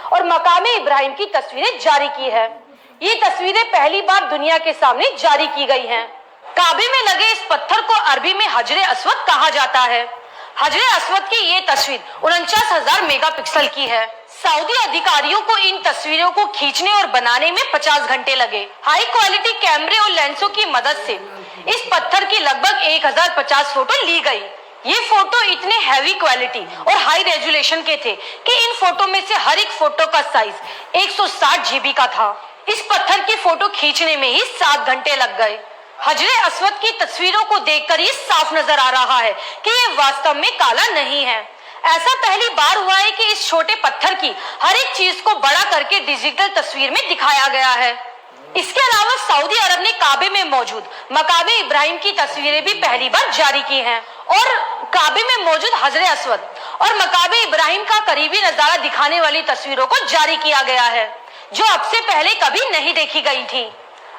और मकाम इब्राहिम की तस्वीरें जारी की है। ये तस्वीरें पहली बार दुनिया के सामने जारी की गई हैं। काबे में लगे इस पत्थर को अरबी में हजरे अस्वद कहा जाता है। हजरे अस्वद की ये तस्वीर 49,000 मेगापिक्सल की है। सऊदी अधिकारियों को इन तस्वीरों को खींचने और बनाने में 50 घंटे लगे। हाई क्वालिटी कैमरे और लेंसों की मदद से इस पत्थर की लगभग 1050 फोटो ली गई। ये फोटो इतने हैवी क्वालिटी और हाई रेजोल्यूशन के थे कि इन फोटो में से हर एक फोटो का साइज 160 GB का था। इस पत्थर की फोटो खींचने में ही 7 घंटे लग गए। हजरे अस्वद की तस्वीरों को देखकर ये साफ नजर आ रहा है कि ये वास्तव में काला नहीं है। ऐसा पहली बार हुआ है कि इस छोटे पत्थर की हर एक चीज को बड़ा करके डिजिटल तस्वीर में दिखाया गया है। इसके अलावा सऊदी अरब ने काबे में मौजूद मकाम इब्राहिम की तस्वीरें भी पहली बार जारी की हैं और काबे में मौजूद हजरे अस्वद और मकाम इब्राहिम का करीबी नजारा दिखाने वाली तस्वीरों को जारी किया गया है, जो अब से पहले कभी नहीं देखी गई थी।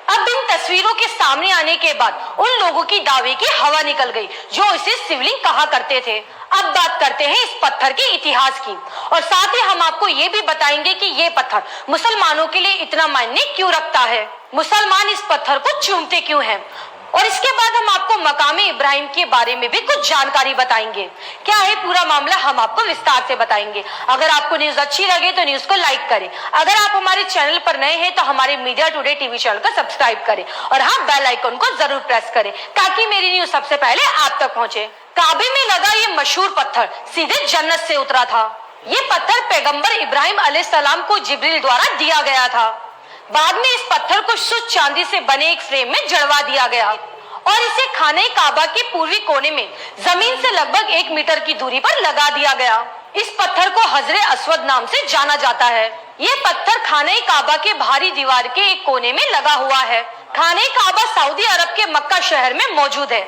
अब इन तस्वीरों के सामने आने के बाद उन लोगों की दावे की हवा निकल गई जो इसे शिवलिंग कहा करते थे। अब बात करते हैं इस पत्थर के इतिहास की और साथ ही हम आपको ये भी बताएंगे कि ये पत्थर मुसलमानों के लिए इतना मायने क्यों रखता है, मुसलमान इस पत्थर को चूमते क्यों हैं, और इसके बाद हम आपको मकाम इब्राहिम के बारे में भी कुछ जानकारी बताएंगे। क्या है पूरा मामला हम आपको विस्तार से बताएंगे। अगर आपको न्यूज अच्छी लगे तो न्यूज को लाइक करें। अगर आप हमारे चैनल पर नए हैं तो हमारे मीडिया टुडे टीवी चैनल को सब्सक्राइब करें और हाँ, बेल आइकन को जरूर प्रेस करें ताकि मेरी न्यूज सबसे पहले आप तक पहुंचे। काबे में लगा ये मशहूर पत्थर सीधे जन्नत से उतरा था। ये पत्थर पैगंबर इब्राहिम अलैहिस्सलाम को जिब्रील द्वारा दिया गया था। बाद में इस पत्थर को शुद्ध चांदी से बने एक फ्रेम में जड़वा दिया गया और इसे खाने काबा के पूर्वी कोने में जमीन से लगभग 1 मीटर की दूरी पर लगा दिया गया। इस पत्थर को हजरे अस्वद नाम से जाना जाता है। ये पत्थर खाने काबा के बाहरी दीवार के एक कोने में लगा हुआ है। खाने काबा सऊदी अरब के मक्का शहर में मौजूद है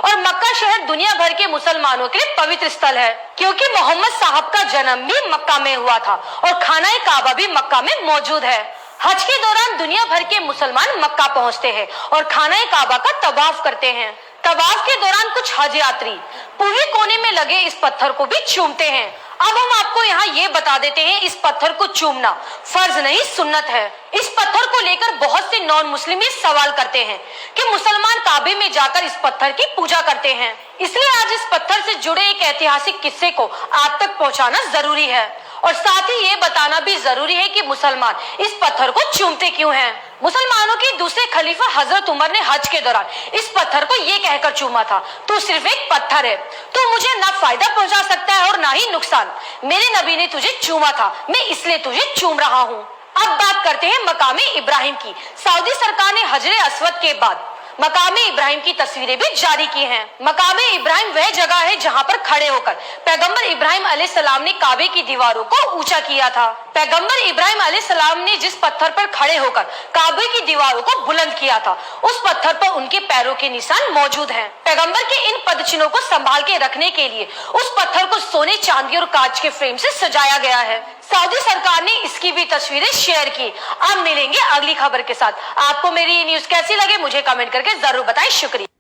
और मक्का शहर दुनिया भर के मुसलमानों के लिए पवित्र स्थल है, क्योंकि मोहम्मद साहब का जन्म भी मक्का में हुआ था और खाना काबा भी मक्का में मौजूद है। हज के दौरान दुनिया भर के मुसलमान मक्का पहुंचते हैं और खाना काबा का तवाफ करते हैं। तवाफ के दौरान कुछ हज यात्री पूर्वी कोने में लगे इस पत्थर को भी चूमते हैं। अब हम आपको यहाँ ये बता देते हैं, इस पत्थर को चूमना फर्ज नहीं सुन्नत है। इस पत्थर को लेकर बहुत से नॉन मुस्लिम ये सवाल करते हैं कि मुसलमान काबे में जाकर इस पत्थर की पूजा करते हैं, इसलिए आज इस पत्थर से जुड़े एक ऐतिहासिक किस्से को आप तक पहुँचाना जरूरी है और साथ ही ये बताना भी जरूरी है कि मुसलमान इस पत्थर को चूमते क्यों हैं। मुसलमानों के दूसरे खलीफा हजरत उमर ने हज के दौरान इस पत्थर को ये कहकर चूमा था, तू सिर्फ एक पत्थर है, तो मुझे ना फायदा पहुंचा सकता है और ना ही नुकसान। मेरे नबी ने तुझे चूमा था, मैं इसलिए तुझे चूम रहा हूँ। अब बात करते हैं मकाम इब्राहिम की। सऊदी सरकार ने हजरे अस्वद के बाद मकाम इब्राहिम की तस्वीरें भी जारी की हैं। मकाम इब्राहिम वह जगह है जहां पर खड़े होकर पैगंबर इब्राहिम अलैहिस्सलाम ने काबे की दीवारों को ऊंचा किया था। पैगंबर इब्राहिम अलैहिस्सलाम ने जिस पत्थर पर खड़े होकर काबे की दीवारों को बुलंद किया था, उस पत्थर पर उनके पैरों के निशान मौजूद हैं। पैगंबर के इन पदचिन्हों को संभाल के रखने के लिए उस पत्थर को सोने, चांदी और कांच के फ्रेम से सजाया गया है। सऊदी सरकार ने इसकी भी तस्वीरें शेयर की। अब मिलेंगे अगली खबर के साथ। आपको मेरी न्यूज कैसी लगे मुझे कमेंट करके जरूर बताएं। शुक्रिया।